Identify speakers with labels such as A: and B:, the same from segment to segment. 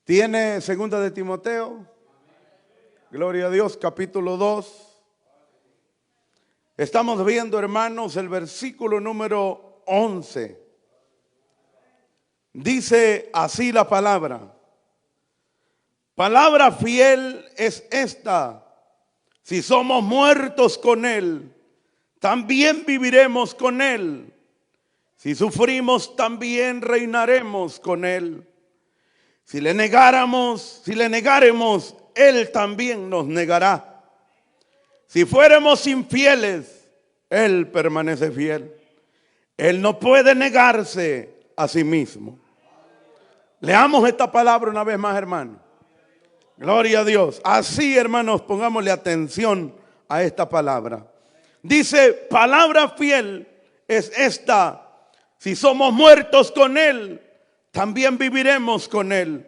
A: ¿Tiene segunda de Timoteo? Gloria a Dios, capítulo 2. Estamos viendo, hermanos, el versículo número 11. Dice así la palabra. Palabra fiel es esta: si somos muertos con Él, también viviremos con Él. Si sufrimos, también reinaremos con Él. Si le negaremos, Él también nos negará. Si fuéramos infieles, Él permanece fiel. Él no puede negarse a sí mismo. Leamos esta palabra una vez más, hermano. Gloria a Dios. Así, hermanos, pongámosle atención a esta palabra. Dice, palabra fiel es esta: si somos muertos con Él, también viviremos con Él.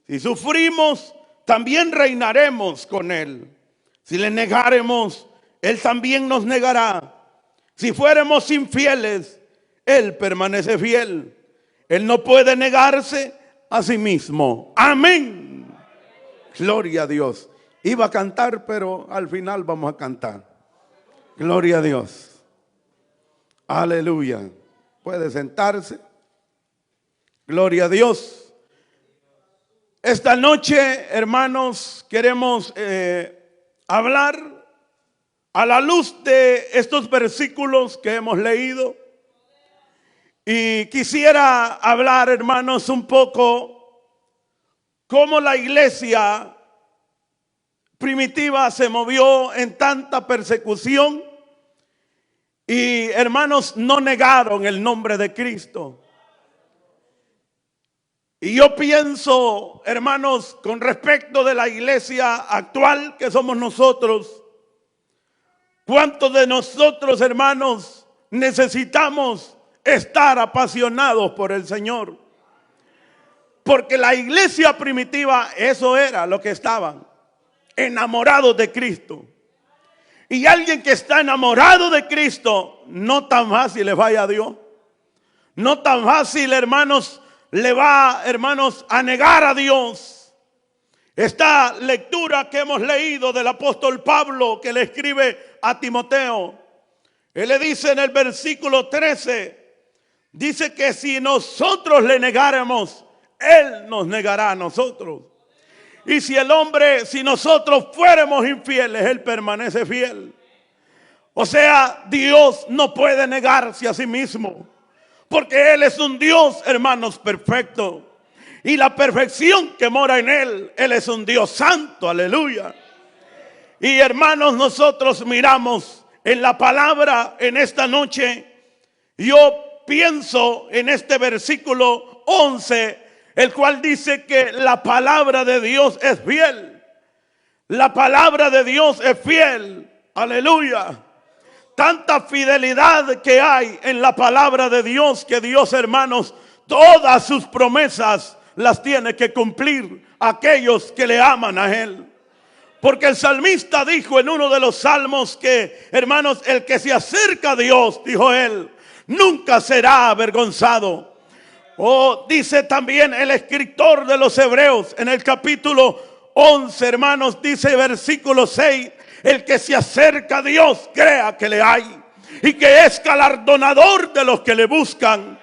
A: Si sufrimos, también reinaremos con Él. Si le negaremos, Él también nos negará. Si fuéramos infieles, Él permanece fiel. Él no puede negarse a sí mismo. Amén. Gloria a Dios. Iba a cantar, pero al final vamos a cantar. Gloria a Dios. Aleluya. Puede sentarse. Gloria a Dios. Esta noche, hermanos, queremos hablar a la luz de estos versículos que hemos leído. Y quisiera hablar, hermanos, un poco cómo la iglesia primitiva se movió en tanta persecución. Y, hermanos, no negaron el nombre de Cristo. Y yo pienso, hermanos, con respecto de la iglesia actual que somos nosotros, ¿cuántos de nosotros, hermanos, necesitamos estar apasionados por el Señor? Porque la iglesia primitiva, eso era lo que estaban, enamorados de Cristo. Y alguien que está enamorado de Cristo, no tan fácil le vaya a Dios. No tan fácil, hermanos, le va, hermanos, a negar a Dios. Esta lectura que hemos leído del apóstol Pablo, que le escribe a Timoteo, él le dice en el versículo 13, dice que si nosotros le negáramos, Él nos negará a nosotros. Y si nosotros fuéramos infieles, Él permanece fiel. O sea, Dios no puede negarse a sí mismo, porque Él es un Dios, hermanos, perfecto. Y la perfección que mora en Él es un Dios santo, aleluya. Y, hermanos, nosotros miramos en la palabra en esta noche. Yo pienso en este versículo 11, el cual dice que la palabra de Dios es fiel. La palabra de Dios es fiel. Aleluya. Tanta fidelidad que hay en la palabra de Dios, que Dios, hermanos, todas sus promesas las tiene que cumplir aquellos que le aman a Él. Porque el salmista dijo en uno de los salmos que, hermanos, el que se acerca a Dios, dijo él, nunca será avergonzado. Dice también el escritor de los Hebreos en el capítulo 11, hermanos, dice versículo 6, el que se acerca a Dios crea que le hay y que es galardonador de los que le buscan.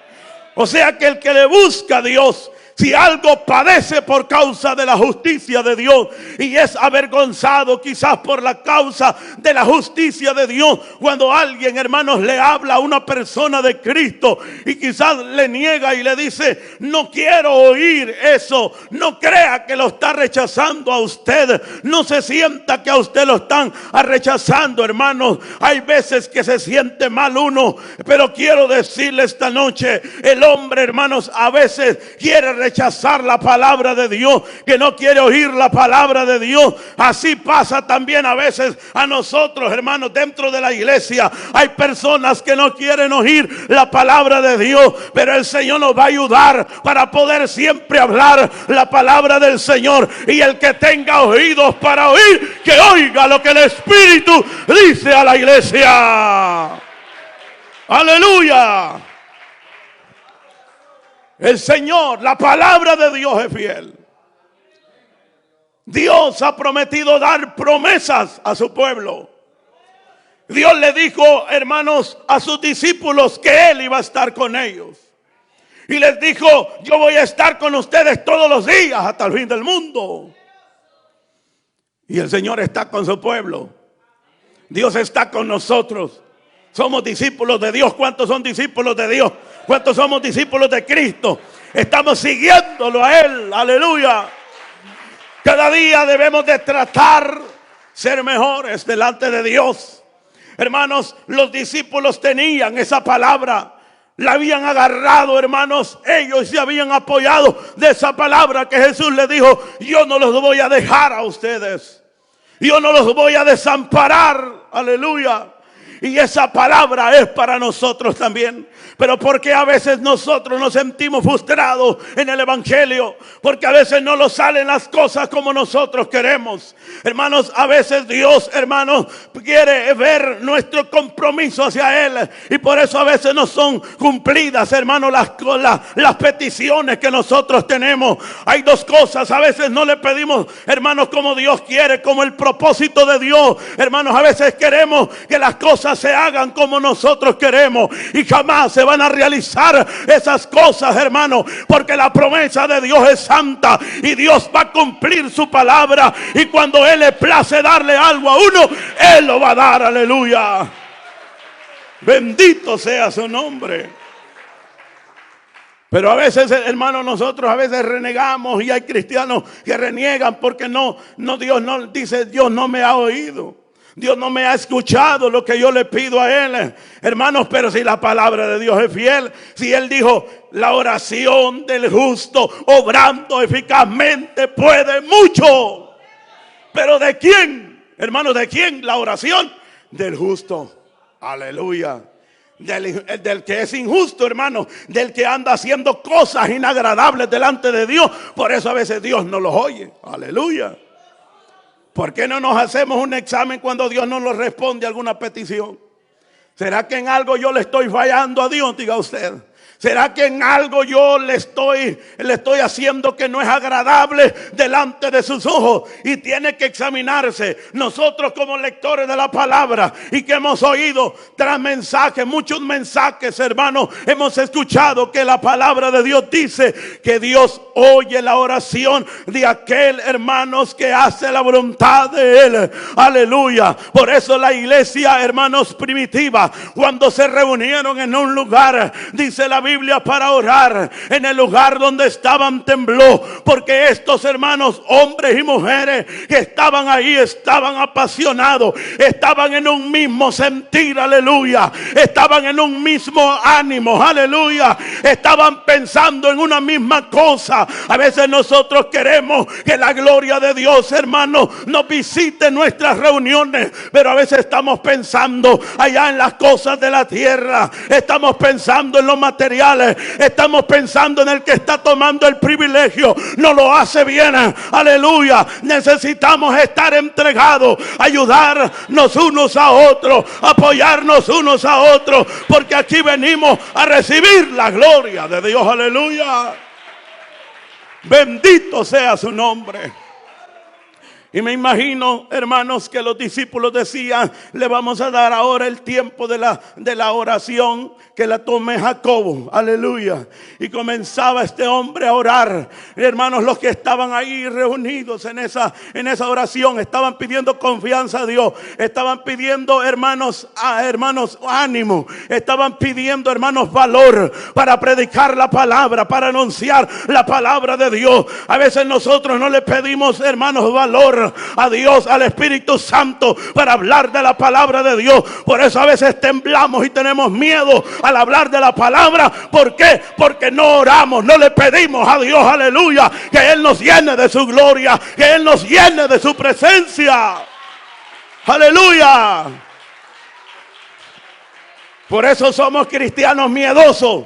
A: O sea que el que le busca a Dios, si algo padece por causa de la justicia de Dios y es avergonzado quizás por la causa de la justicia de Dios, cuando alguien, hermanos, le habla a una persona de Cristo y quizás le niega y le dice, no quiero oír eso, no crea que lo está rechazando a usted, no se sienta que a usted lo están rechazando, hermanos. Hay veces que se siente mal uno, pero quiero decirle esta noche, el hombre, hermanos, a veces quiere rechazar la palabra de Dios, que no quiere oír la palabra de Dios. Así pasa también a veces a nosotros, hermanos, dentro de la iglesia. Hay personas que no quieren oír la palabra de Dios, pero el Señor nos va a ayudar para poder siempre hablar la palabra del Señor. Y el que tenga oídos para oír, que oiga lo que el Espíritu dice a la iglesia. Aleluya. El Señor, la palabra de Dios es fiel. Dios ha prometido dar promesas a su pueblo. Dios le dijo, hermanos, a sus discípulos que Él iba a estar con ellos. Y les dijo, yo voy a estar con ustedes todos los días hasta el fin del mundo. Y el Señor está con su pueblo. Dios está con nosotros. Somos discípulos de Dios. ¿Cuántos son discípulos de Dios? ¿Cuántos somos discípulos de Cristo? Estamos siguiéndolo a Él. Aleluya. Cada día debemos de tratar ser mejores delante de Dios. Hermanos, los discípulos tenían esa palabra. La habían agarrado, hermanos. Ellos se habían apoyado de esa palabra que Jesús les dijo. Yo no los voy a dejar a ustedes. Yo no los voy a desamparar. Aleluya. Y esa palabra es para nosotros también. Pero porque a veces nosotros nos sentimos frustrados en el evangelio, porque a veces no nos salen las cosas como nosotros queremos. Hermanos, a veces Dios, hermanos, quiere ver nuestro compromiso hacia Él, y por eso a veces no son cumplidas, hermanos, las peticiones que nosotros tenemos. Hay dos cosas: a veces no le pedimos, hermanos, como Dios quiere, como el propósito de Dios. Hermanos, a veces queremos que las cosas se hagan como nosotros queremos, y jamás se van a realizar esas cosas, hermanos, porque la promesa de Dios es santa y Dios va a cumplir su palabra. Y cuando Él le place darle algo a uno, Él lo va a dar. Aleluya. Bendito sea su nombre. Pero a veces, hermanos, nosotros a veces renegamos, y hay cristianos que reniegan porque Dios no dice, Dios no me ha oído. Dios no me ha escuchado lo que yo le pido a Él. Hermanos, pero si la palabra de Dios es fiel, si Él dijo, la oración del justo obrando eficazmente puede mucho. Pero ¿de quién? Hermanos, ¿de quién la oración? Del justo. Aleluya. Del que es injusto, hermano, del que anda haciendo cosas inagradables delante de Dios. Por eso a veces Dios no los oye. Aleluya. ¿Por qué no nos hacemos un examen cuando Dios no nos responde a alguna petición? ¿Será que en algo yo le estoy fallando a Dios? Diga usted. ¿Será que en algo yo le estoy haciendo que no es agradable delante de sus ojos? Y tiene que examinarse. Nosotros como lectores de la palabra y que hemos oído tras mensajes, muchos mensajes, hermanos, hemos escuchado que la palabra de Dios dice que Dios oye la oración de aquel, hermanos, que hace la voluntad de Él. Aleluya. Por eso la iglesia, hermanos, primitiva, cuando se reunieron en un lugar, dice la Biblia, para orar, en el lugar donde estaban tembló, porque estos hermanos, hombres y mujeres que estaban ahí, estaban apasionados, estaban en un mismo sentir, aleluya, estaban en un mismo ánimo, aleluya, estaban pensando en una misma cosa. A veces nosotros queremos que la gloria de Dios, hermanos, nos visite en nuestras reuniones, pero a veces estamos pensando allá en las cosas de la tierra, estamos pensando en lo material, estamos pensando en el que está tomando el privilegio, no lo hace bien. Aleluya. Necesitamos estar entregados, ayudarnos unos a otros, apoyarnos unos a otros, porque aquí venimos a recibir la gloria de Dios. Aleluya. Bendito sea su nombre. Y me imagino, hermanos, que los discípulos decían, le vamos a dar ahora el tiempo de la oración, que la tome Jacobo. Aleluya. Y comenzaba este hombre a orar. Hermanos, los que estaban ahí reunidos en esa oración, estaban pidiendo confianza a Dios. Estaban pidiendo, hermanos, ánimo. Estaban pidiendo, hermanos, valor para predicar la palabra, para anunciar la palabra de Dios. A veces nosotros no le pedimos, hermanos, valor a Dios, al Espíritu Santo, para hablar de la palabra de Dios. Por eso a veces temblamos y tenemos miedo al hablar de la palabra. ¿Por qué? Porque no oramos, no le pedimos a Dios, aleluya, que Él nos llene de su gloria, que Él nos llene de su presencia. Aleluya. Por eso somos cristianos miedosos.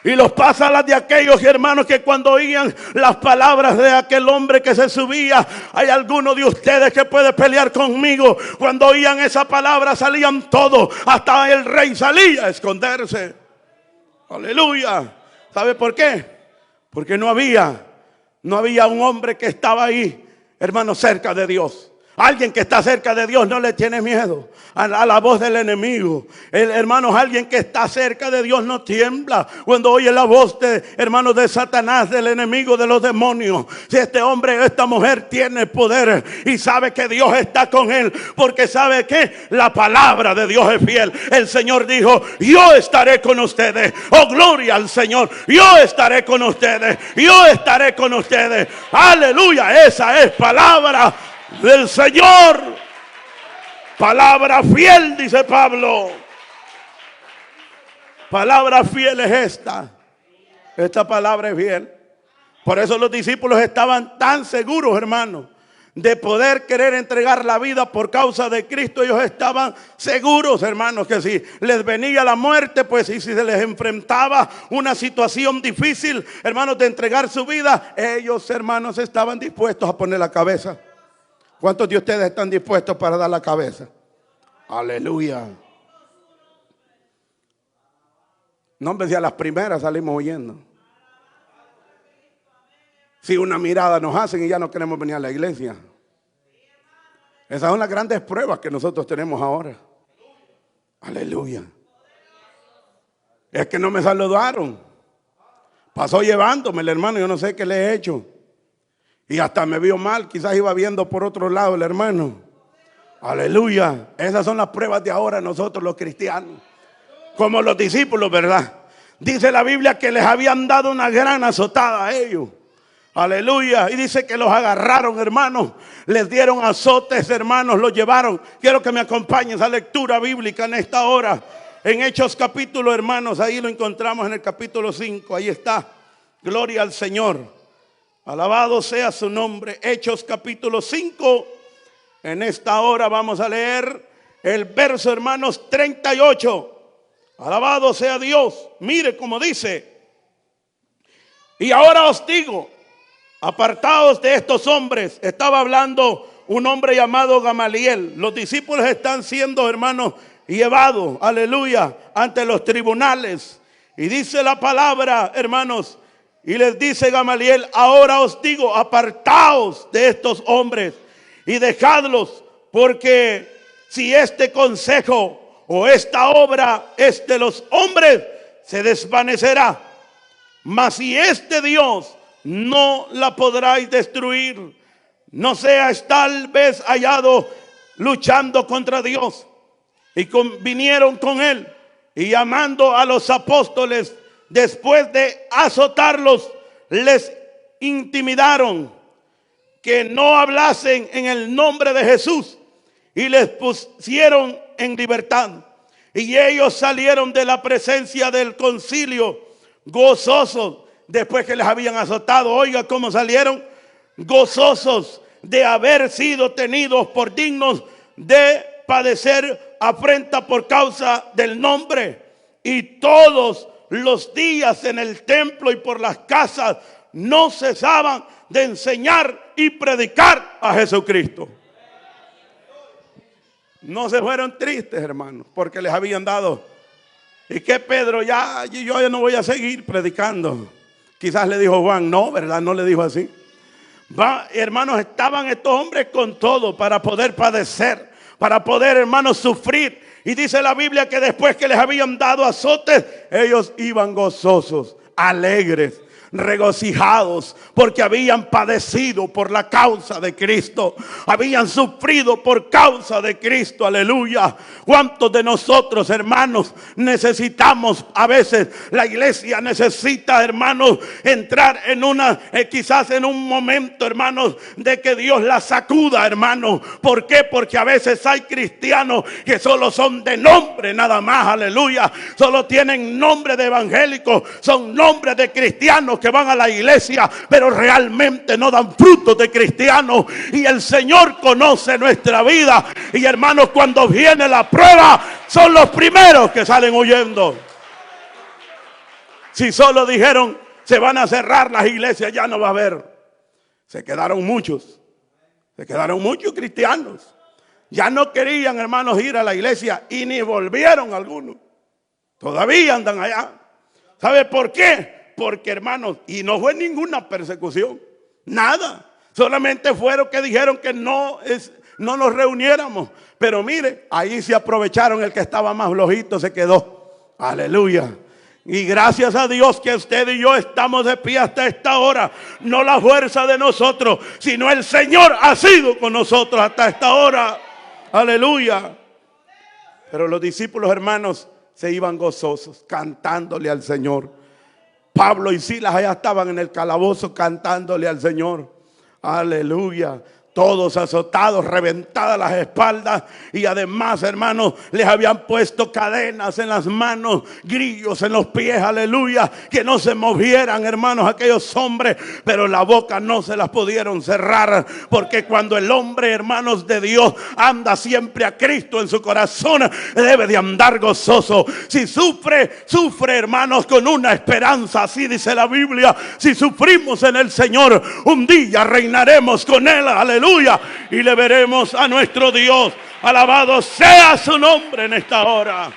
A: Y los pasa las de aquellos hermanos que cuando oían las palabras de aquel hombre que se subía, hay alguno de ustedes que puede pelear conmigo. Cuando oían esa palabra salían todos, hasta el rey salía a esconderse. Aleluya. ¿Sabe por qué? Porque no había un hombre que estaba ahí, hermano, cerca de Dios. Alguien que está cerca de Dios no le tiene miedo a la voz del enemigo. Hermanos, alguien que está cerca de Dios no tiembla cuando oye la voz de, hermanos, de Satanás, del enemigo, de los demonios. Si este hombre o esta mujer tiene poder y sabe que Dios está con él, porque sabe que la palabra de Dios es fiel. El Señor dijo: yo estaré con ustedes. Oh, gloria al Señor. Yo estaré con ustedes. Yo estaré con ustedes. Aleluya. Esa es palabra del Señor. Palabra fiel, dice Pablo. Palabra fiel es esta. Esta palabra es fiel. Por eso los discípulos estaban tan seguros, hermanos, de poder querer entregar la vida por causa de Cristo. Ellos estaban seguros, hermanos, que si les venía la muerte, pues, y si se les enfrentaba una situación difícil, hermanos, de entregar su vida, ellos, hermanos, estaban dispuestos a poner la cabeza. ¿Cuántos de ustedes están dispuestos para dar la cabeza? Aleluya. No, hombre, si a las primeras salimos huyendo. Si una mirada nos hacen y ya no queremos venir a la iglesia. Esas son las grandes pruebas que nosotros tenemos ahora. Aleluya. Es que no me saludaron. Pasó llevándome el hermano, yo no sé qué le he hecho. Y hasta me vio mal, quizás iba viendo por otro lado el hermano. Aleluya. Esas son las pruebas de ahora nosotros los cristianos. Como los discípulos, ¿verdad? Dice la Biblia que les habían dado una gran azotada a ellos. Aleluya. Y dice que los agarraron, hermanos. Les dieron azotes, hermanos. Los llevaron. Quiero que me acompañen a lectura bíblica en esta hora. En Hechos capítulo, hermanos. Ahí lo encontramos en el capítulo 5. Ahí está. Gloria al Señor. Alabado sea su nombre. Hechos capítulo 5. En esta hora vamos a leer el verso, hermanos, 38. Alabado sea Dios. Mire cómo dice: y ahora os digo, apartaos de estos hombres. Estaba hablando un hombre llamado Gamaliel. Los discípulos están siendo, hermanos, llevados, aleluya, ante los tribunales. Y dice la palabra, hermanos, y les dice Gamaliel: ahora os digo, apartaos de estos hombres y dejadlos, porque si este consejo o esta obra es de los hombres, se desvanecerá. Mas si es de Dios, no la podráis destruir. No seas tal vez hallado luchando contra Dios. Y vinieron con él, y llamando a los apóstoles, después de azotarlos, les intimidaron que no hablasen en el nombre de Jesús, y les pusieron en libertad. Y ellos salieron de la presencia del concilio gozosos, después que les habían azotado. Oiga cómo salieron: gozosos de haber sido tenidos por dignos de padecer afrenta por causa del nombre. Y todos los días en el templo y por las casas no cesaban de enseñar y predicar a Jesucristo. No se fueron tristes, hermanos, porque les habían dado. ¿Y qué, Pedro? Yo ya no voy a seguir predicando. Quizás le dijo Juan. No, ¿verdad? No le dijo así. Hermanos, estaban estos hombres con todo para poder padecer, para poder, hermanos, sufrir. Y dice la Biblia que después que les habían dado azotes, ellos iban gozosos, alegres, regocijados, porque habían padecido por la causa de Cristo, habían sufrido por causa de Cristo. Aleluya. ¿Cuántos de nosotros, hermanos, necesitamos? A veces la iglesia necesita, hermanos, entrar en quizás en un momento, hermanos, de que Dios la sacuda, hermanos. ¿Por qué? Porque a veces hay cristianos que solo son de nombre nada más. Aleluya. Solo tienen nombre de evangélicos, son nombres de cristianos que van a la iglesia, pero realmente no dan frutos de cristianos. Y el Señor conoce nuestra vida. Y hermanos, cuando viene la prueba, son los primeros que salen huyendo. Si solo dijeron se van a cerrar las iglesias, ya no va a haber. Se quedaron muchos cristianos. Ya no querían, hermanos, ir a la iglesia y ni volvieron algunos. Todavía andan allá. ¿Sabe por qué? Porque, hermanos, y no fue ninguna persecución, nada. Solamente fueron que dijeron que no nos reuniéramos. Pero mire, ahí se aprovecharon, el que estaba más flojito se quedó. Aleluya. Y gracias a Dios que usted y yo estamos de pie hasta esta hora. No la fuerza de nosotros, sino el Señor ha sido con nosotros hasta esta hora. Aleluya. Pero los discípulos, hermanos, se iban gozosos, cantándole al Señor. Pablo y Silas allá estaban en el calabozo cantándole al Señor. Aleluya. Todos azotados, reventadas las espaldas. Y además, hermanos, les habían puesto cadenas en las manos, grillos en los pies, aleluya, que no se movieran, hermanos, aquellos hombres. Pero la boca no se las pudieron cerrar, porque cuando el hombre, hermanos de Dios, anda siempre a Cristo en su corazón, debe de andar gozoso. Si sufre, hermanos, con una esperanza. Así dice la Biblia: si sufrimos en el Señor, un día reinaremos con Él, aleluya. Y le veremos a nuestro Dios. Alabado sea su nombre en esta hora.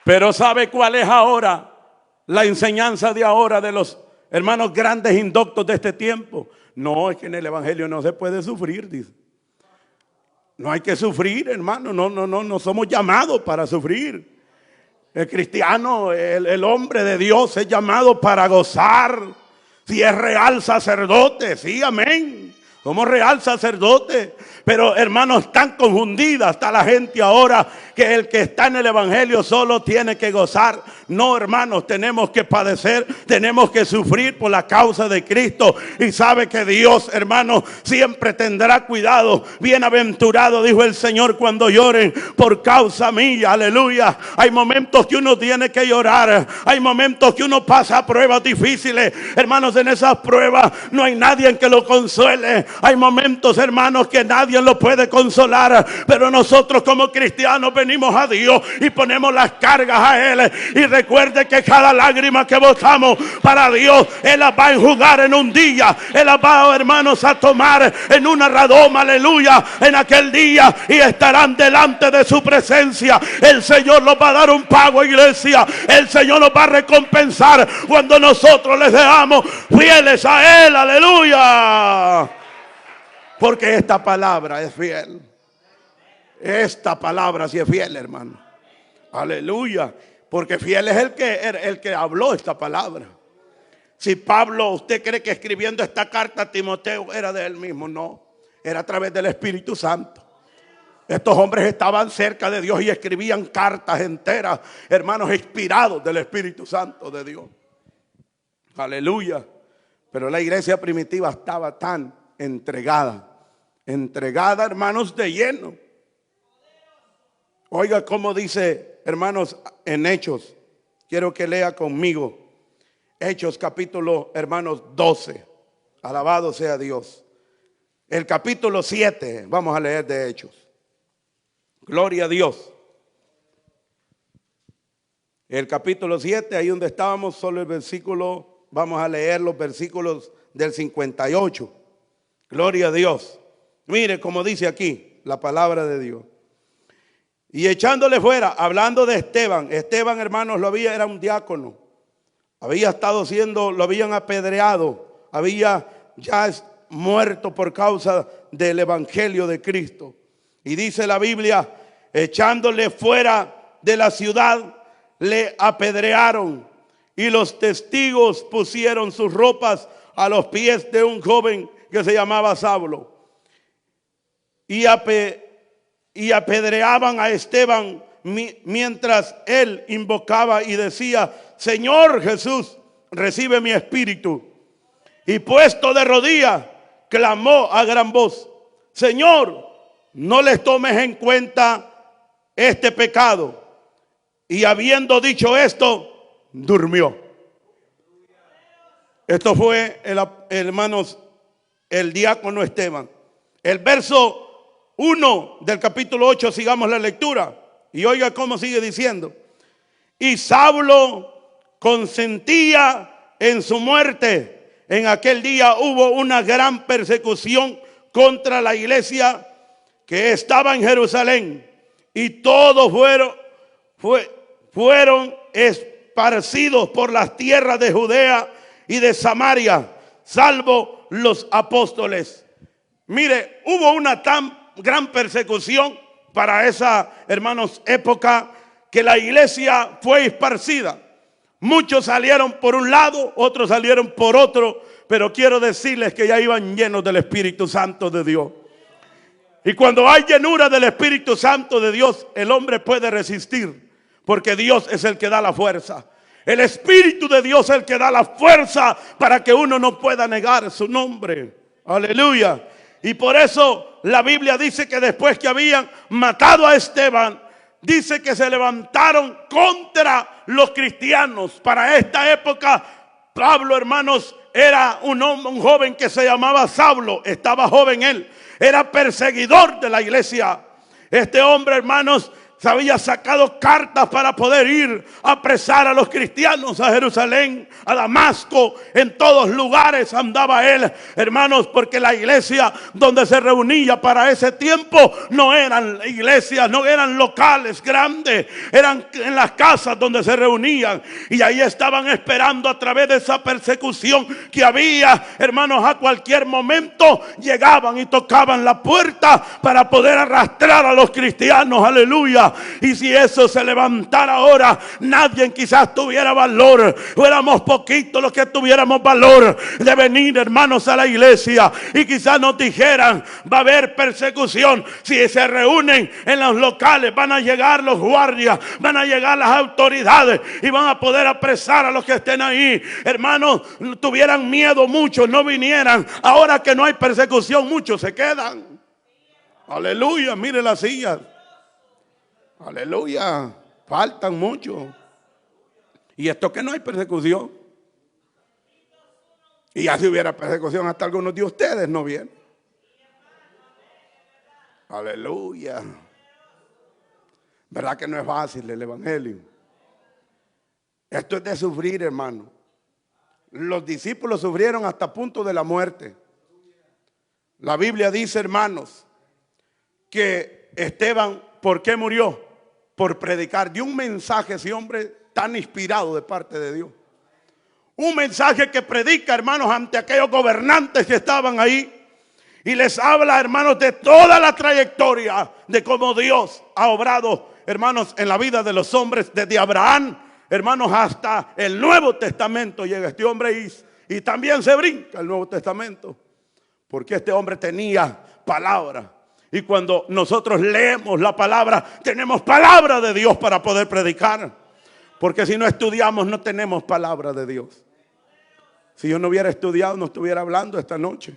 A: Pero ¿sabe cuál es ahora la enseñanza de ahora de los hermanos grandes indoctos de este tiempo? No, es que en el evangelio no se puede sufrir, dice. No hay que sufrir, hermano. No somos llamados para sufrir. El cristiano, el hombre de Dios es llamado para gozar. Si es real sacerdote, sí, amén. Somos real sacerdote. Pero hermanos, tan confundida está la gente ahora, que el que está en el evangelio solo tiene que gozar. No, hermanos, tenemos que padecer, tenemos que sufrir por la causa de Cristo. Y sabe que Dios, hermanos, siempre tendrá cuidado. Bienaventurado, dijo el Señor, cuando lloren por causa mía, aleluya. Hay momentos que uno tiene que llorar, hay momentos que uno pasa pruebas difíciles. Hermanos, en esas pruebas no hay nadie en que lo consuele. Hay momentos, hermanos, que nadie lo puede consolar, pero nosotros como cristianos venimos a Dios y ponemos las cargas a Él. Y recuerde que cada lágrima que botamos para Dios, Él las va a enjugar en un día. Él las va, hermanos, a tomar en una redoma, aleluya, en aquel día, y estarán delante de su presencia. El Señor nos va a dar un pago, iglesia. El Señor nos va a recompensar cuando nosotros les dejamos fieles a Él, aleluya. Porque esta palabra es fiel. Esta palabra sí es fiel, hermano. Aleluya. Porque fiel es el que habló esta palabra. Si Pablo, ¿usted cree que escribiendo esta carta a Timoteo era de él mismo? No, era a través del Espíritu Santo. Estos hombres estaban cerca de Dios y escribían cartas enteras, hermanos, inspirados del Espíritu Santo de Dios. Aleluya. Pero la iglesia primitiva estaba tan entregada, hermanos, de lleno. Oiga cómo dice, hermanos, en Hechos. Quiero que lea conmigo Hechos capítulo, hermanos, 12. Alabado sea Dios. El capítulo 7, vamos a leer de Hechos. Gloria a Dios. El capítulo 7, ahí donde estábamos, solo el versículo, vamos a leer los versículos del 58. Gloria a Dios. Mire cómo dice aquí la palabra de Dios. Y echándole fuera, hablando de Esteban. Esteban, hermanos, era un diácono. Había estado lo habían apedreado. Había ya muerto por causa del evangelio de Cristo. Y dice la Biblia, echándole fuera de la ciudad, le apedrearon. Y los testigos pusieron sus ropas a los pies de un joven que se llamaba Saulo. Y apedreaban a Esteban mientras él invocaba y decía: Señor Jesús, recibe mi espíritu. Y puesto de rodillas, clamó a gran voz: Señor, no les tomes en cuenta este pecado. Y habiendo dicho esto, durmió. Esto fue, hermanos, el diácono Esteban. El verso 1 del capítulo 8, sigamos la lectura. Y oiga cómo sigue diciendo. Y Saulo consentía en su muerte. En aquel día hubo una gran persecución contra la iglesia que estaba en Jerusalén. Y todos fueron esparcidos por las tierras de Judea y de Samaria, salvo los apóstoles. Mire, hubo una tan gran persecución para esa, hermanos, época, que la iglesia fue esparcida. Muchos salieron por un lado, otros salieron por otro, pero quiero decirles que ya iban llenos del Espíritu Santo de Dios. Y cuando hay llenura del Espíritu Santo de Dios, el hombre puede resistir, porque Dios es el que da la fuerza. El Espíritu de Dios es el que da la fuerza para que uno no pueda negar su nombre. Aleluya. Y por eso la Biblia dice que después que habían matado a Esteban, dice que se levantaron contra los cristianos. Para esta época, Pablo, hermanos, era un joven que se llamaba Saulo. Estaba joven él. Era perseguidor de la iglesia. Este hombre, hermanos, se había sacado cartas para poder ir a apresar a los cristianos a Jerusalén, a Damasco. En todos lugares andaba él, hermanos, porque la iglesia donde se reunía para ese tiempo no eran iglesias, no eran locales grandes, eran en las casas donde se reunían. Y ahí estaban esperando a través de esa persecución que había, hermanos, a cualquier momento llegaban y tocaban la puerta para poder arrastrar a los cristianos. Aleluya. Y si eso se levantara ahora, nadie quizás tuviera valor. Fuéramos poquitos los que tuviéramos valor de venir, hermanos, a la iglesia. Y quizás nos dijeran, va a haber persecución. Si se reúnen en los locales, van a llegar los guardias, van a llegar las autoridades y van a poder apresar a los que estén ahí. Hermanos, tuvieran miedo, muchos no vinieran. Ahora que no hay persecución, muchos se quedan. Aleluya, mire las sillas. Aleluya, faltan muchos. Y esto que no hay persecución. Y ya si hubiera persecución, hasta algunos de ustedes no vienen. Aleluya. ¿Verdad que no es fácil el evangelio? Esto es de sufrir, hermano. Los discípulos sufrieron hasta punto de la muerte. La Biblia dice, hermanos, que Esteban, ¿por qué murió? Por predicar. Dio un mensaje ese hombre tan inspirado de parte de Dios. Un mensaje que predica, hermanos, ante aquellos gobernantes que estaban ahí. Y les habla, hermanos, de toda la trayectoria de cómo Dios ha obrado, hermanos, en la vida de los hombres. Desde Abraham, hermanos, hasta el Nuevo Testamento llega este hombre y también se brinca el Nuevo Testamento. Porque este hombre tenía palabra. Y cuando nosotros leemos la palabra, tenemos palabra de Dios para poder predicar. Porque si no estudiamos, no tenemos palabra de Dios. Si yo no hubiera estudiado, no estuviera hablando esta noche.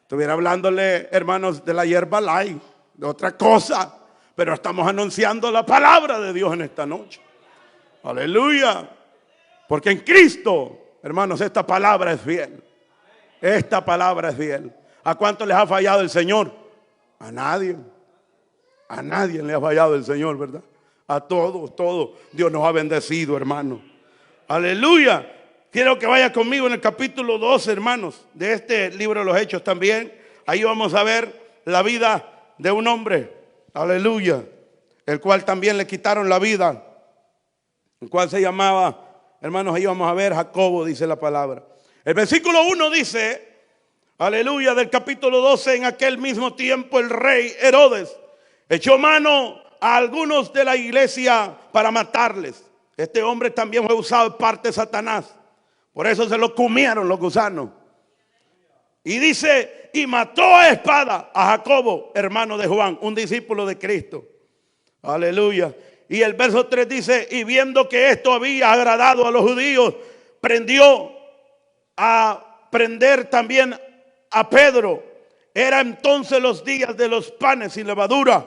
A: Estuviera hablándole, hermanos, de la hierba light, de otra cosa. Pero estamos anunciando la palabra de Dios en esta noche. Aleluya. Porque en Cristo, hermanos, esta palabra es fiel. Esta palabra es fiel. ¿A cuánto les ha fallado el Señor? A nadie. A nadie le ha fallado el Señor, ¿verdad? A todos. Dios nos ha bendecido, hermano. Aleluya. Quiero que vaya conmigo en el capítulo 12, hermanos, de este libro de los Hechos también. Ahí vamos a ver la vida de un hombre. Aleluya. El cual también le quitaron la vida. El cual se llamaba, hermanos, ahí vamos a ver, Jacobo, dice la palabra. El versículo 1 dice... Aleluya, del capítulo 12, en aquel mismo tiempo el rey Herodes echó mano a algunos de la iglesia para matarles. Este hombre también fue usado de parte de Satanás. Por eso se lo comieron los gusanos. Y dice, y mató a espada a Jacobo, hermano de Juan, un discípulo de Cristo. Aleluya. Y el verso 3 dice, y viendo que esto había agradado a los judíos, prendió a prender también a Pedro. Era entonces los días de los panes sin levadura.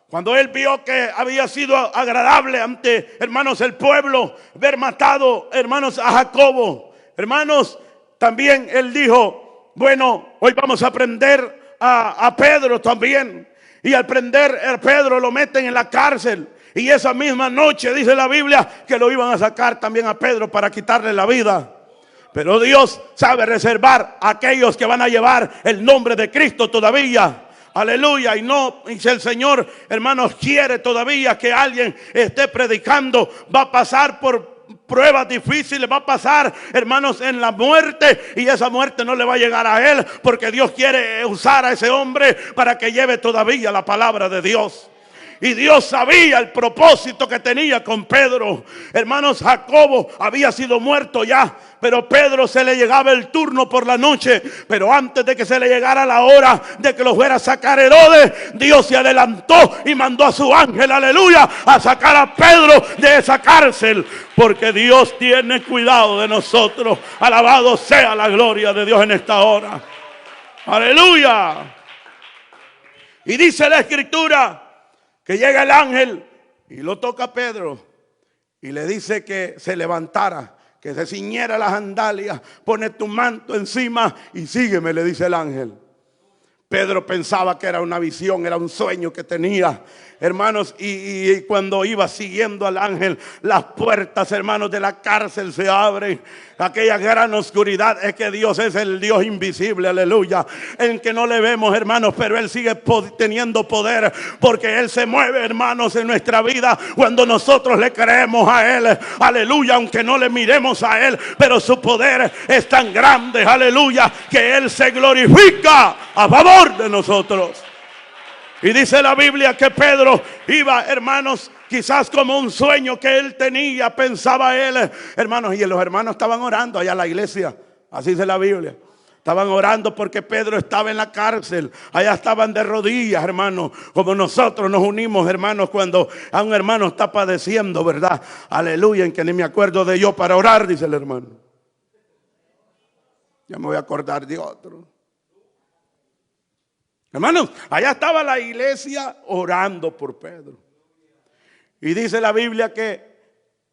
A: Cuando él vio que había sido agradable ante, hermanos, el pueblo ver matado, hermanos, a Jacobo, hermanos, también él dijo, bueno, hoy vamos a prender a Pedro también. Y al prender a Pedro lo meten en la cárcel. Y esa misma noche dice la Biblia que lo iban a sacar también a Pedro para quitarle la vida. Pero Dios sabe reservar a aquellos que van a llevar el nombre de Cristo todavía. Aleluya. Y no, y si el Señor, hermanos, quiere todavía que alguien esté predicando, va a pasar por pruebas difíciles, va a pasar, hermanos, en la muerte, y esa muerte no le va a llegar a él, porque Dios quiere usar a ese hombre para que lleve todavía la palabra de Dios. Y Dios sabía el propósito que tenía con Pedro. Hermanos, Jacobo había sido muerto ya, pero Pedro se le llegaba el turno por la noche. Pero antes de que se le llegara la hora de que lo fuera a sacar Herodes, Dios se adelantó y mandó a su ángel, aleluya, a sacar a Pedro de esa cárcel. Porque Dios tiene cuidado de nosotros. Alabado sea la gloria de Dios en esta hora. Aleluya. Y dice la Escritura que llega el ángel y lo toca a Pedro y le dice que se levantara, que se ciñera las sandalias, pone tu manto encima y sígueme, le dice el ángel. Pedro pensaba que era una visión, era un sueño que tenía, hermanos, y cuando iba siguiendo al ángel, las puertas, hermanos, de la cárcel se abren. Aquella gran oscuridad, es que Dios es el Dios invisible, aleluya, en que no le vemos, hermanos, pero Él sigue teniendo poder, porque Él se mueve, hermanos, en nuestra vida cuando nosotros le creemos a Él, aleluya, aunque no le miremos a Él, pero su poder es tan grande, aleluya, que Él se glorifica a favor de nosotros. Y dice la Biblia que Pedro iba, hermanos, quizás como un sueño que él tenía, pensaba él, hermanos, y los hermanos estaban orando allá en la iglesia, así dice la Biblia. Estaban orando porque Pedro estaba en la cárcel. Allá estaban de rodillas, hermanos, como nosotros nos unimos, hermanos, cuando a un hermano está padeciendo, ¿verdad? Aleluya, en que ni me acuerdo de yo para orar, dice el hermano. Ya me voy a acordar de otro. Hermanos, allá estaba la iglesia orando por Pedro. Y dice la Biblia que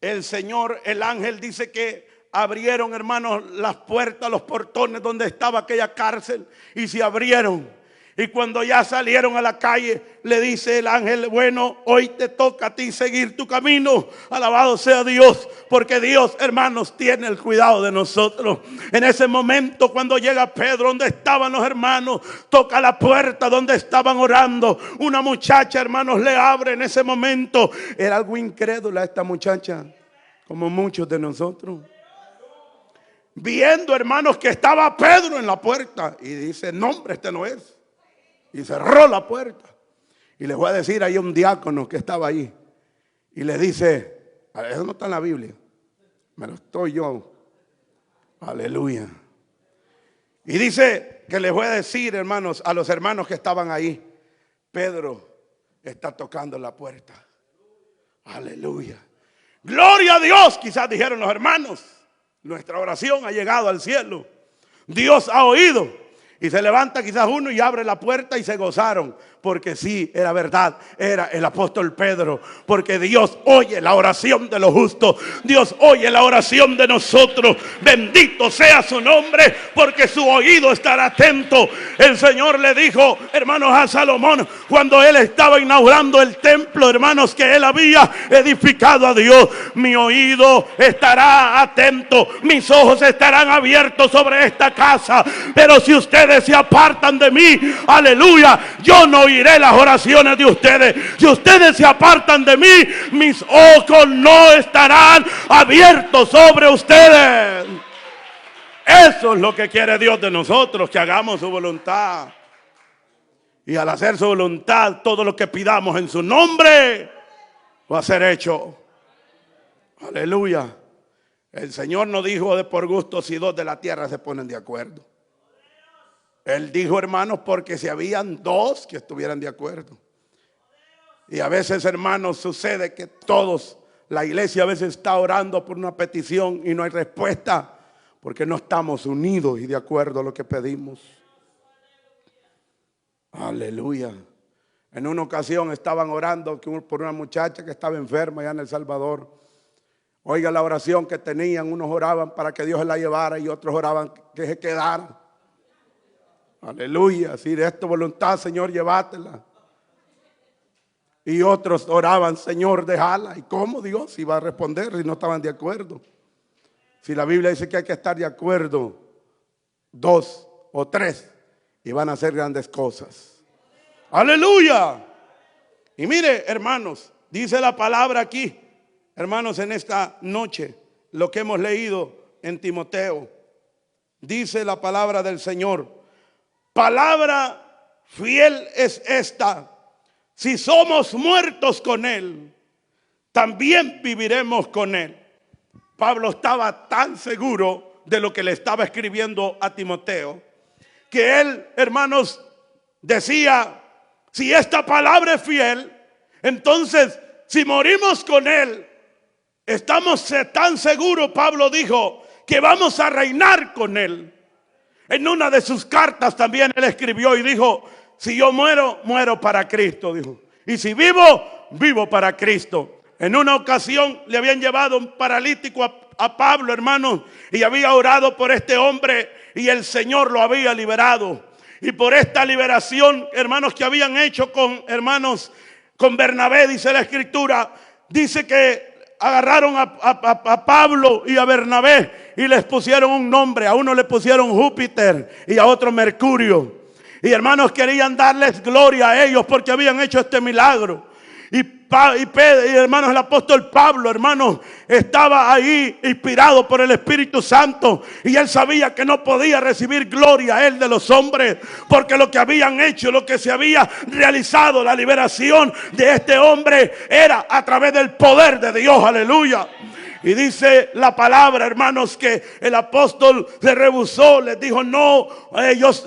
A: el Señor, el ángel, dice que abrieron, hermanos, las puertas, los portones donde estaba aquella cárcel, y se abrieron. Y cuando ya salieron a la calle, le dice el ángel: bueno, hoy te toca a ti seguir tu camino. Alabado sea Dios, porque Dios, hermanos, tiene el cuidado de nosotros. En ese momento, cuando llega Pedro donde estaban los hermanos, toca la puerta donde estaban orando. Una muchacha, hermanos, le abre en ese momento. Era algo incrédula esta muchacha, como muchos de nosotros. Viendo, hermanos, que estaba Pedro en la puerta, y dice: no, hombre, este no es. Y cerró la puerta. Y les voy a decir, hay un diácono que estaba ahí. Y le dice, eso no está en la Biblia, me lo estoy yo. Aleluya. Y dice que les voy a decir, hermanos, a los hermanos que estaban ahí: Pedro está tocando la puerta. Aleluya. Gloria a Dios, quizás dijeron los hermanos. Nuestra oración ha llegado al cielo. Dios ha oído. Y se levanta quizás uno y abre la puerta y se gozaron. Porque sí, era verdad, era el apóstol Pedro. Porque Dios oye la oración de los justos. Dios oye la oración de nosotros. Bendito sea su nombre, porque su oído estará atento. El Señor le dijo, hermanos, a Salomón, cuando él estaba inaugurando el templo, hermanos, que él había edificado a Dios: mi oído estará atento, mis ojos estarán abiertos sobre esta casa. Pero si ustedes se apartan de mí, aleluya, yo no oiré las oraciones de ustedes. Si ustedes se apartan de mí, mis ojos no estarán abiertos sobre ustedes. Eso es lo que quiere Dios de nosotros, que hagamos su voluntad. Y al hacer su voluntad, todo lo que pidamos en su nombre va a ser hecho. Aleluya. El Señor no dijo de por gusto si dos de la tierra se ponen de acuerdo. Él dijo, hermanos, porque si habían dos que estuvieran de acuerdo. Y a veces, hermanos, sucede que todos, la iglesia a veces está orando por una petición y no hay respuesta, porque no estamos unidos y de acuerdo a lo que pedimos. Aleluya. En una ocasión estaban orando por una muchacha que estaba enferma allá en El Salvador. Oiga la oración que tenían: unos oraban para que Dios la llevara y otros oraban que se quedara. Aleluya, si de tu voluntad, Señor, llévatela. Y otros oraban: Señor, déjala. ¿Y cómo Dios iba a responder si no estaban de acuerdo? Si la Biblia dice que hay que estar de acuerdo, dos o tres, y van a hacer grandes cosas. Aleluya. Y mire, hermanos, dice la palabra aquí, hermanos, en esta noche, lo que hemos leído en Timoteo. Dice la palabra del Señor: palabra fiel es esta: si somos muertos con Él, también viviremos con Él. Pablo estaba tan seguro de lo que le estaba escribiendo a Timoteo, que él, hermanos, decía: si esta palabra es fiel, entonces si morimos con Él, estamos tan seguros, Pablo dijo, que vamos a reinar con Él. En una de sus cartas también él escribió y dijo: si yo muero, muero para Cristo, dijo. Y si vivo, vivo para Cristo. En una ocasión le habían llevado un paralítico a Pablo, hermanos, y había orado por este hombre y el Señor lo había liberado. Y por esta liberación, hermanos, que habían hecho con Bernabé, dice la Escritura, dice que agarraron a Pablo y a Bernabé y les pusieron un nombre. A uno le pusieron Júpiter y a otro Mercurio. Y hermanos, querían darles gloria a ellos porque habían hecho este milagro. Y hermanos, el apóstol Pablo, hermanos, estaba ahí inspirado por el Espíritu Santo, y él sabía que no podía recibir gloria a él de los hombres, porque lo que habían hecho, lo que se había realizado, la liberación de este hombre, era a través del poder de Dios. Aleluya. Y dice la palabra, hermanos, que el apóstol se rehusó, les dijo: no,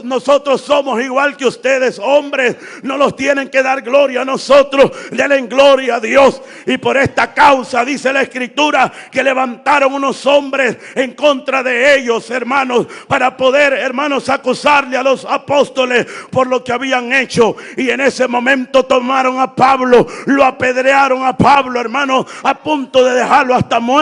A: nosotros somos igual que ustedes, hombres, no los tienen que dar gloria a nosotros, denle gloria a Dios. Y por esta causa, dice la Escritura, que levantaron unos hombres en contra de ellos, hermanos, para poder, hermanos, acusarle a los apóstoles por lo que habían hecho. Y en ese momento tomaron a Pablo, lo apedrearon a Pablo, hermanos, a punto de dejarlo hasta muerto.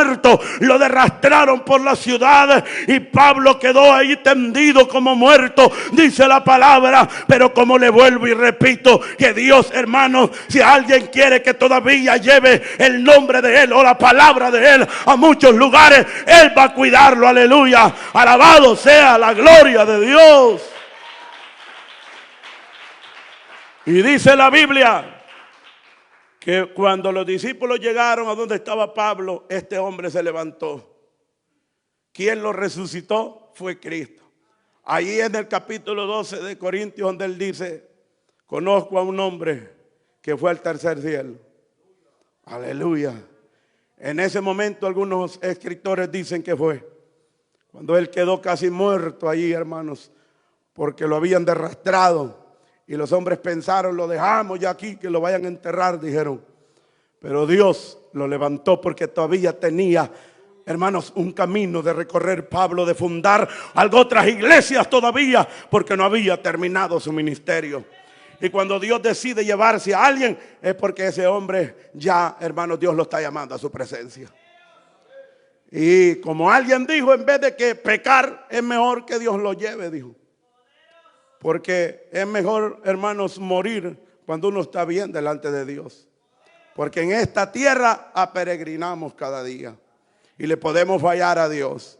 A: Lo arrastraron por la ciudad y Pablo quedó ahí tendido como muerto, dice la palabra. Pero como le vuelvo y repito, que Dios, hermanos, si alguien quiere que todavía lleve el nombre de Él o la palabra de Él a muchos lugares, Él va a cuidarlo. Aleluya. Alabado sea la gloria de Dios. Y dice la Biblia que cuando los discípulos llegaron a donde estaba Pablo, este hombre se levantó. ¿Quién lo resucitó? Fue Cristo. Allí en el capítulo 12 de Corintios, donde él dice: conozco a un hombre que fue al tercer cielo. Aleluya. En ese momento algunos escritores dicen que fue cuando él quedó casi muerto allí, hermanos, porque lo habían arrastrado. Y los hombres pensaron: lo dejamos ya aquí, que lo vayan a enterrar, dijeron. Pero Dios lo levantó porque todavía tenía, hermanos, un camino de recorrer Pablo, de fundar otras iglesias todavía, porque no había terminado su ministerio. Y cuando Dios decide llevarse a alguien, es porque ese hombre ya, hermanos, Dios lo está llamando a su presencia. Y como alguien dijo, en vez de que pecar, es mejor que Dios lo lleve, dijo. Porque es mejor, hermanos, morir cuando uno está bien delante de Dios. Porque en esta tierra peregrinamos cada día y le podemos fallar a Dios.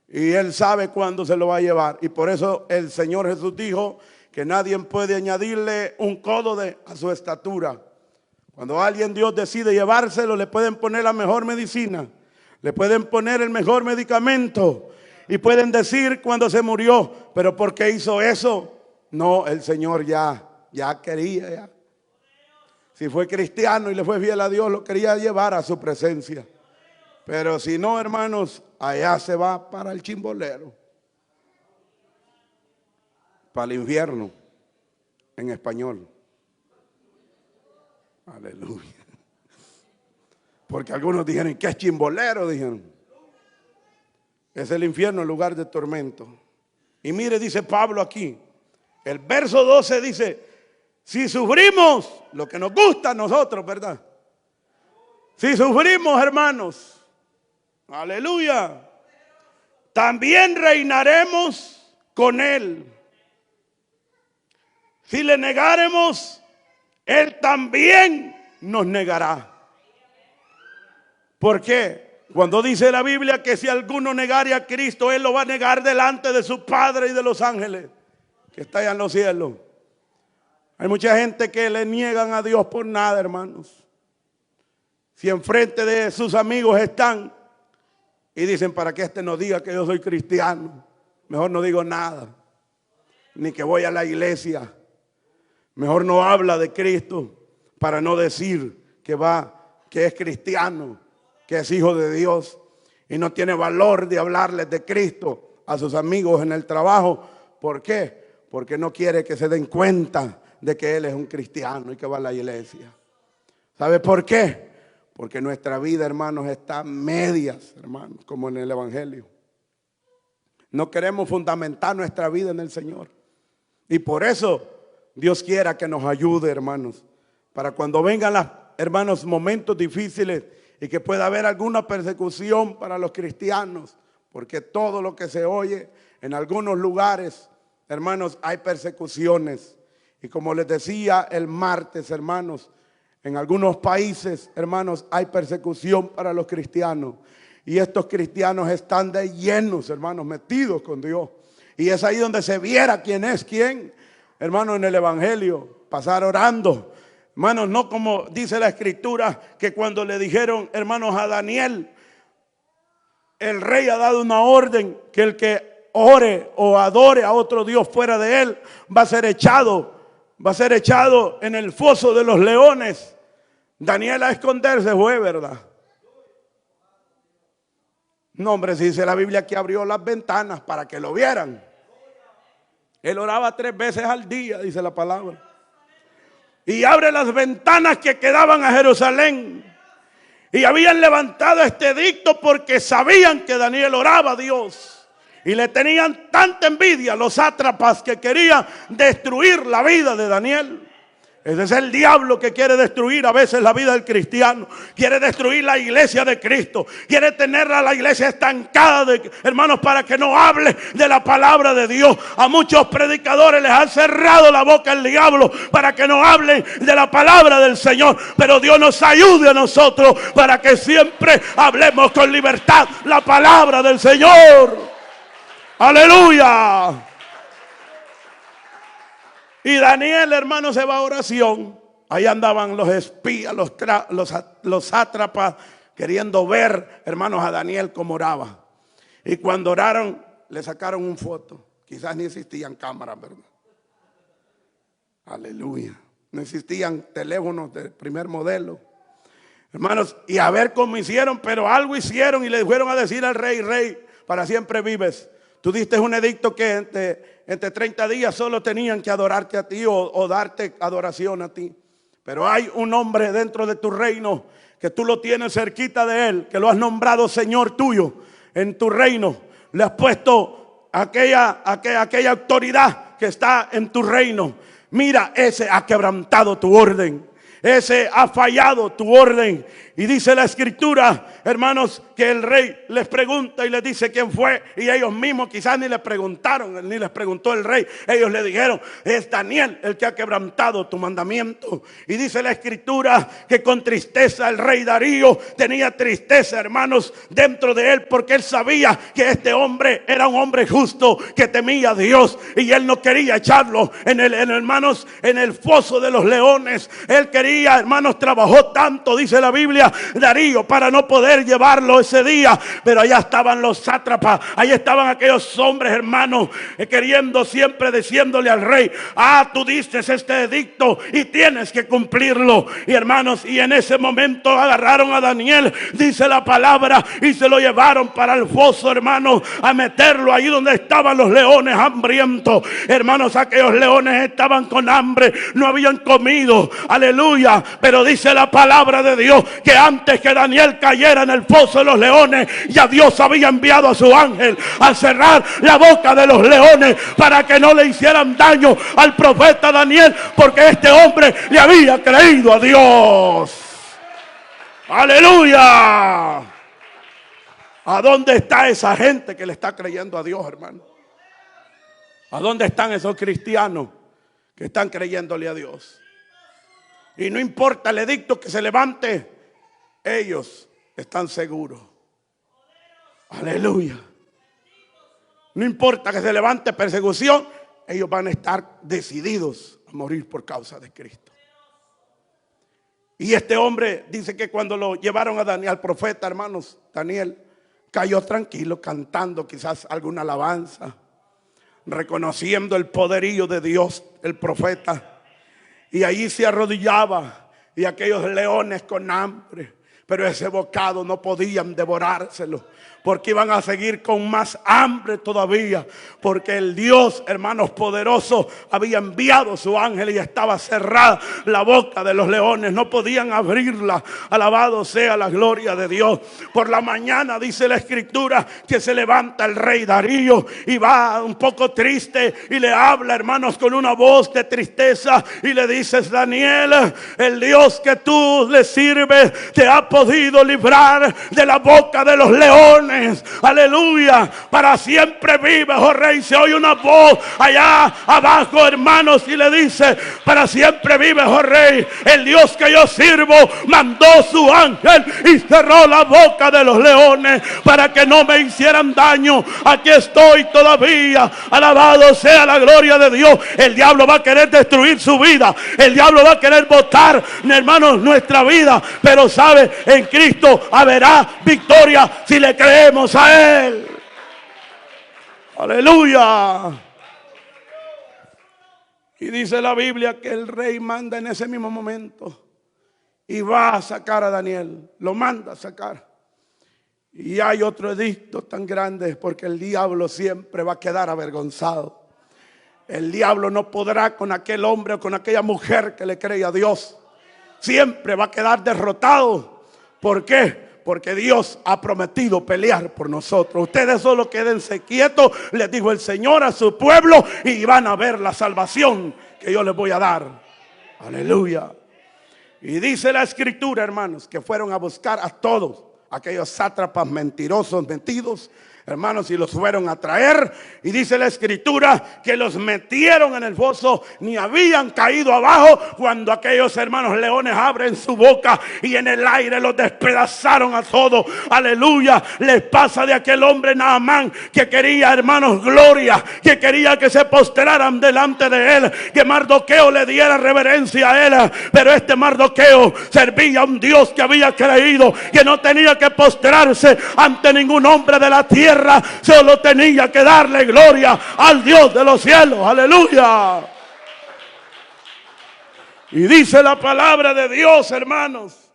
A: Y Él sabe cuándo se lo va a llevar. Y por eso el Señor Jesús dijo que nadie puede añadirle un codo a su estatura. Cuando alguien Dios decide llevárselo, le pueden poner la mejor medicina, le pueden poner el mejor medicamento y pueden decir cuando se murió: pero ¿por qué hizo eso? No, el Señor ya quería. Ya. Si fue cristiano y le fue fiel a Dios, lo quería llevar a su presencia. Pero si no, hermanos, allá se va para el chimbolero, para el infierno, en español. Aleluya. Porque algunos dijeron: ¿qué es chimbolero? Dijeron. Es el infierno, el lugar de tormento. Y mire, dice Pablo aquí, el verso 12 dice: si sufrimos lo que nos gusta a nosotros, ¿verdad? Si sufrimos, hermanos, aleluya, también reinaremos con Él. Si le negaremos, Él también nos negará. ¿Por qué? Cuando dice la Biblia que si alguno negare a Cristo, Él lo va a negar delante de su Padre y de los ángeles que está allá en los cielos. Hay mucha gente que le niegan a Dios por nada, hermanos. Si enfrente de sus amigos están Y dicen, para que este no diga que yo soy cristiano, mejor no digo nada, ni que voy a la iglesia. Mejor no habla de Cristo para no decir que es cristiano, que es hijo de Dios, y no tiene valor de hablarles de Cristo a sus amigos en el trabajo. ¿Por qué? Porque no quiere que se den cuenta de que él es un cristiano y que va a la iglesia. ¿Sabe por qué? Porque nuestra vida, hermanos, está medias, hermanos, como en el Evangelio. No queremos fundamentar nuestra vida en el Señor. Y por eso Dios quiera que nos ayude, hermanos, para cuando vengan hermanos, momentos difíciles y que pueda haber alguna persecución para los cristianos, porque todo lo que se oye en algunos lugares, hermanos, hay persecuciones. Y como les decía el martes, hermanos, en algunos países, hermanos, hay persecución para los cristianos. Y estos cristianos están de llenos, hermanos, metidos con Dios. Y es ahí donde se viera quién es quién, hermanos, en el Evangelio. Pasar orando. Hermanos, no como dice la Escritura, que cuando le dijeron, hermanos, a Daniel, el rey ha dado una orden que el que ore o adore a otro Dios fuera de él va a ser echado en el foso de los leones. Daniel a esconderse fue, ¿verdad? No, hombre, si dice la Biblia que abrió las ventanas para que lo vieran. Él oraba 3 veces al día, dice la palabra. Y abre las ventanas que quedaban a Jerusalén. Y habían levantado este edicto porque sabían que Daniel oraba a Dios. Y le tenían tanta envidia los sátrapas que querían destruir la vida de Daniel. Ese es el diablo que quiere destruir a veces la vida del cristiano. Quiere destruir la iglesia de Cristo. Quiere tener a la iglesia estancada, hermanos, para que no hable de la palabra de Dios. A muchos predicadores les han cerrado la boca el diablo para que no hablen de la palabra del Señor. Pero Dios nos ayude a nosotros para que siempre hablemos con libertad la palabra del Señor. Aleluya. Y Daniel, hermano, se va a oración. Ahí andaban los espías, los sátrapas, queriendo ver, hermanos, a Daniel cómo oraba. Y cuando oraron, le sacaron una foto. Quizás ni existían cámaras, ¿verdad? Aleluya. No existían teléfonos de primer modelo. Hermanos, y a ver cómo hicieron, pero algo hicieron y le fueron a decir al rey, rey, para siempre vives. Tú diste un edicto que entre 30 días solo tenían que adorarte a ti o darte adoración a ti. Pero hay un hombre dentro de tu reino que tú lo tienes cerquita de él, que lo has nombrado Señor tuyo en tu reino. Le has puesto aquella autoridad que está en tu reino. Mira, ese ha quebrantado tu orden. Ese ha fallado tu orden. Y dice la Escritura, hermanos, que el rey les pregunta y les dice quién fue. Y ellos mismos quizás ni les preguntaron, ni les preguntó el rey. Ellos le dijeron, es Daniel el que ha quebrantado tu mandamiento. Y dice la Escritura que con tristeza el rey Darío tenía tristeza, hermanos, dentro de él, porque él sabía que este hombre era un hombre justo que temía a Dios. Y él no quería echarlo en el foso de los leones. Él quería, hermanos, trabajó tanto, dice la Biblia, Darío, para no poder llevarlo ese día. Pero allá estaban los sátrapas, allá estaban aquellos hombres, hermanos, queriendo siempre, diciéndole al rey, tú dices este edicto y tienes que cumplirlo. Y hermanos, y en ese momento agarraron a Daniel, dice la palabra, y se lo llevaron para el foso, hermanos, a meterlo ahí donde estaban los leones hambrientos. Hermanos, aquellos leones estaban con hambre, no habían comido, aleluya. Pero dice la palabra de Dios que antes que Daniel cayera en el foso de los leones, ya Dios había enviado a su ángel a cerrar la boca de los leones para que no le hicieran daño al profeta Daniel, porque este hombre le había creído a Dios. Aleluya. ¿A dónde está esa gente que le está creyendo a Dios, hermano? ¿A dónde están esos cristianos que están creyéndole a Dios? Y no importa el edicto que se levante, ellos están seguros. Aleluya. No importa que se levante persecución, ellos van a estar decididos a morir por causa de Cristo. Y este hombre dice que cuando lo llevaron a Daniel, al profeta, hermanos, Daniel, cayó tranquilo, cantando quizás alguna alabanza, reconociendo el poderío de Dios, el profeta. Y allí se arrodillaba, y aquellos leones con hambre, pero ese bocado no podían devorárselo, porque iban a seguir con más hambre todavía, porque el Dios, hermanos, poderoso había enviado su ángel y estaba cerrada la boca de los leones, no podían abrirla. Alabado sea la gloria de Dios. Por la mañana dice la escritura que se levanta el rey Darío y va un poco triste y le habla, hermanos, con una voz de tristeza, y le dices: Daniel, el Dios que tú le sirves te ha podido librar de la boca de los leones. Aleluya, para siempre vive, oh rey. Se oye una voz allá abajo, hermanos, y le dice: para siempre vive, oh rey. El Dios que yo sirvo mandó su ángel y cerró la boca de los leones para que no me hicieran daño. Aquí estoy todavía. Alabado sea la gloria de Dios. El diablo va a querer destruir su vida, el diablo va a querer botar, hermanos, nuestra vida, pero sabe, en Cristo habrá victoria si le creemos a Él. Aleluya. Y dice la Biblia que el rey manda en ese mismo momento y va a sacar a Daniel, lo manda a sacar. Y hay otro edicto tan grande, porque el diablo siempre va a quedar avergonzado. El diablo no podrá con aquel hombre o con aquella mujer que le cree a Dios. Siempre va a quedar derrotado. ¿Por qué? Porque Dios ha prometido pelear por nosotros. Ustedes solo quédense quietos, les dijo el Señor a su pueblo, y van a ver la salvación que yo les voy a dar. Aleluya. Y dice la escritura, hermanos, que fueron a buscar a todos aquellos sátrapas mentirosos, metidos, hermanos, y los fueron a traer. Y dice la escritura que los metieron en el foso, ni habían caído abajo cuando aquellos hermanos leones abren su boca y en el aire los despedazaron a todos. Aleluya. Les pasa de aquel hombre Naamán, que quería, hermanos, gloria, que quería que se postraran delante de él, que Mardoqueo le diera reverencia a él. Pero este Mardoqueo servía a un Dios que había creído, que no tenía que postrarse ante ningún hombre de la tierra, solo tenía que darle gloria al Dios de los cielos. Aleluya. Y dice la palabra de Dios, hermanos,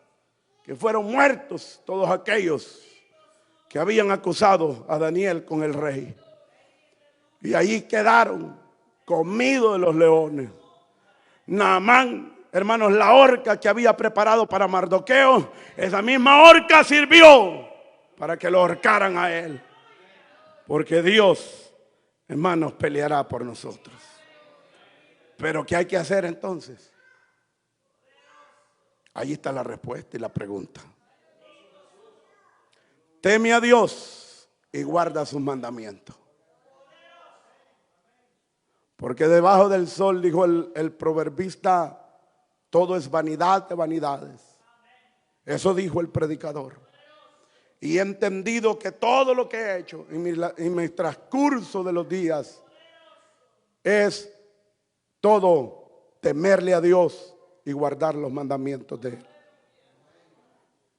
A: que fueron muertos todos aquellos que habían acusado a Daniel con el rey. Y allí quedaron comidos de los leones. Naamán, hermanos, la horca que había preparado para Mardoqueo, esa misma horca sirvió para que lo ahorcaran a él. Porque Dios, hermanos, peleará por nosotros. Pero ¿qué hay que hacer entonces? Ahí está la respuesta y la pregunta. Teme a Dios y guarda sus mandamientos. Porque debajo del sol, dijo el proverbista, todo es vanidad de vanidades. Eso dijo el predicador. Y he entendido que todo lo que he hecho en mi transcurso de los días es todo temerle a Dios y guardar los mandamientos de Él.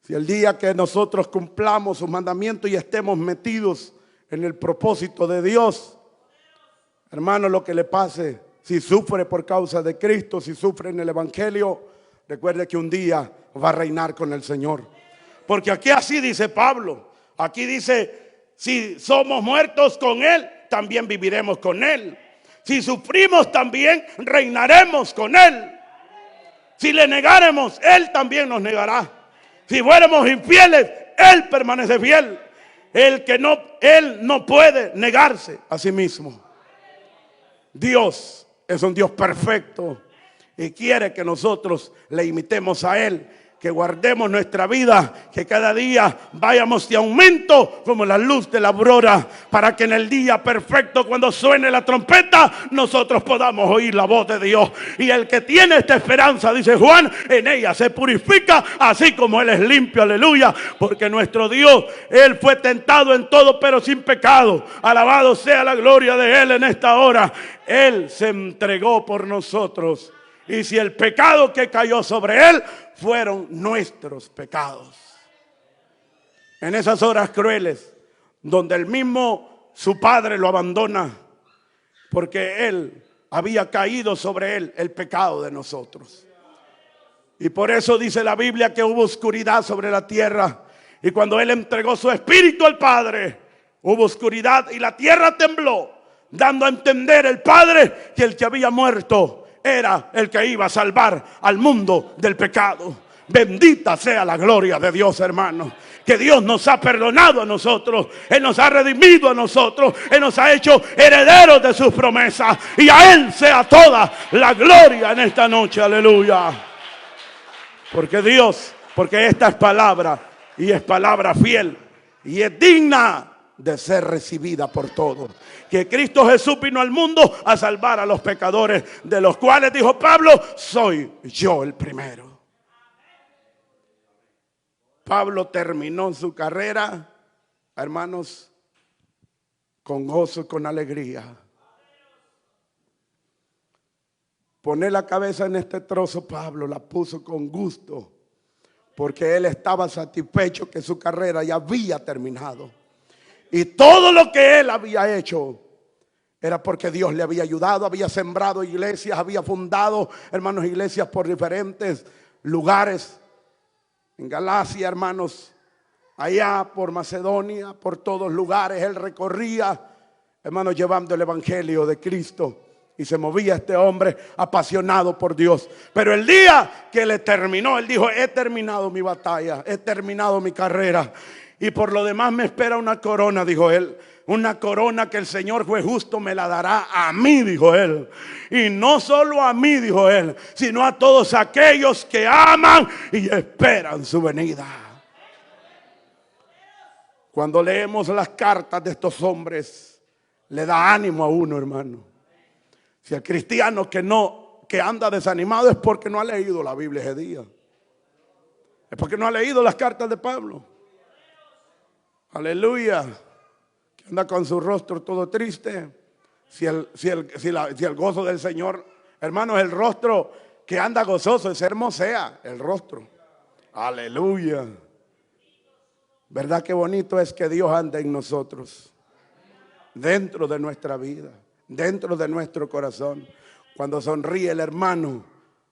A: Si el día que nosotros cumplamos sus mandamientos y estemos metidos en el propósito de Dios, hermano, lo que le pase, si sufre por causa de Cristo, si sufre en el Evangelio, recuerde que un día va a reinar con el Señor. Porque aquí así dice Pablo, aquí dice: si somos muertos con Él, también viviremos con Él. Si sufrimos, también reinaremos con Él. Si le negáremos, Él también nos negará. Si fuéramos infieles, Él permanece fiel. Él no puede negarse a sí mismo. Dios es un Dios perfecto y quiere que nosotros le imitemos a Él, que guardemos nuestra vida, que cada día vayamos de aumento como la luz de la aurora, para que en el día perfecto, cuando suene la trompeta, nosotros podamos oír la voz de Dios. Y el que tiene esta esperanza, dice Juan, en ella se purifica así como Él es limpio. Aleluya. Porque nuestro Dios, Él fue tentado en todo pero sin pecado. Alabado sea la gloria de Él en esta hora. Él se entregó por nosotros. Y si el pecado que cayó sobre Él fueron nuestros pecados, en esas horas crueles, donde el mismo su padre lo abandona, porque él había caído sobre él el pecado de nosotros. Y por eso dice la Biblia que hubo oscuridad sobre la tierra. Y cuando él entregó su espíritu al Padre, hubo oscuridad y la tierra tembló, dando a entender el Padre que el que había muerto era el que iba a salvar al mundo del pecado. Bendita sea la gloria de Dios, hermano. Que Dios nos ha perdonado a nosotros. Él nos ha redimido a nosotros. Él nos ha hecho herederos de sus promesas. Y a Él sea toda la gloria en esta noche. Aleluya. Porque esta es palabra. Y es palabra fiel. Y es digna de ser recibida por todos. Que Cristo Jesús vino al mundo a salvar a los pecadores, de los cuales dijo Pablo, soy yo el primero. Pablo terminó su carrera, hermanos, con gozo y con alegría. Poner la cabeza en este trozo, Pablo la puso con gusto, porque él estaba satisfecho que su carrera ya había terminado. Y todo lo que él había hecho era porque Dios le había ayudado, había sembrado iglesias, había fundado, hermanos, iglesias por diferentes lugares. En Galacia, hermanos, allá por Macedonia, por todos lugares, él recorría, hermanos, llevando el evangelio de Cristo. Y se movía este hombre apasionado por Dios. Pero el día que le terminó, él dijo, he terminado mi batalla, he terminado mi carrera. Y por lo demás me espera una corona, dijo él. Una corona que el Señor juez justo me la dará a mí, dijo él. Y no solo a mí, dijo él, sino a todos aquellos que aman y esperan su venida. Cuando leemos las cartas de estos hombres, le da ánimo a uno, hermano. Si el cristiano que anda desanimado es porque no ha leído la Biblia ese día. Es porque no ha leído las cartas de Pablo. Aleluya. Que anda con su rostro todo triste. Si el gozo del Señor, hermanos, el rostro que anda gozoso es hermosea el rostro. Aleluya. ¿Verdad que bonito es que Dios ande en nosotros? Dentro de nuestra vida, dentro de nuestro corazón. Cuando sonríe el hermano,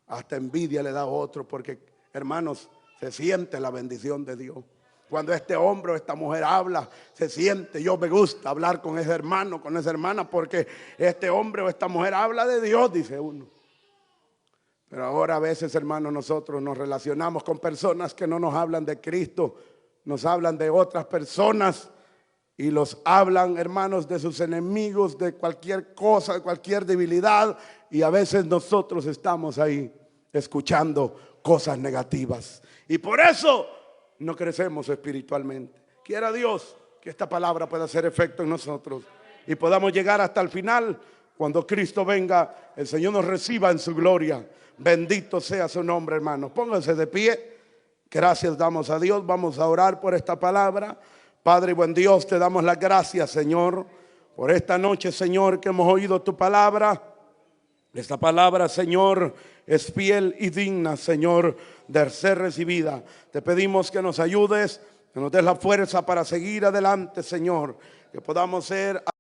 A: hasta envidia le da a otro, porque, hermanos, se siente la bendición de Dios. Cuando este hombre o esta mujer habla, se siente, yo me gusta hablar con ese hermano, con esa hermana, porque este hombre o esta mujer habla de Dios, dice uno. Pero ahora a veces, hermanos, nosotros nos relacionamos con personas que no nos hablan de Cristo, nos hablan de otras personas y los hablan, hermanos, de sus enemigos, de cualquier cosa, de cualquier debilidad, y a veces nosotros estamos ahí escuchando cosas negativas. Y por eso no crecemos espiritualmente. Quiera Dios que esta palabra pueda hacer efecto en nosotros y podamos llegar hasta el final. Cuando Cristo venga, el Señor nos reciba en su gloria. Bendito sea su nombre, hermanos. Pónganse de pie. Gracias damos a Dios. Vamos a orar por esta palabra. Padre buen Dios, te damos las gracias, Señor, por esta noche, Señor, que hemos oído tu palabra. Esta palabra, Señor, es fiel y digna, Señor, de ser recibida. Te pedimos que nos ayudes, que nos des la fuerza para seguir adelante, Señor, que podamos ser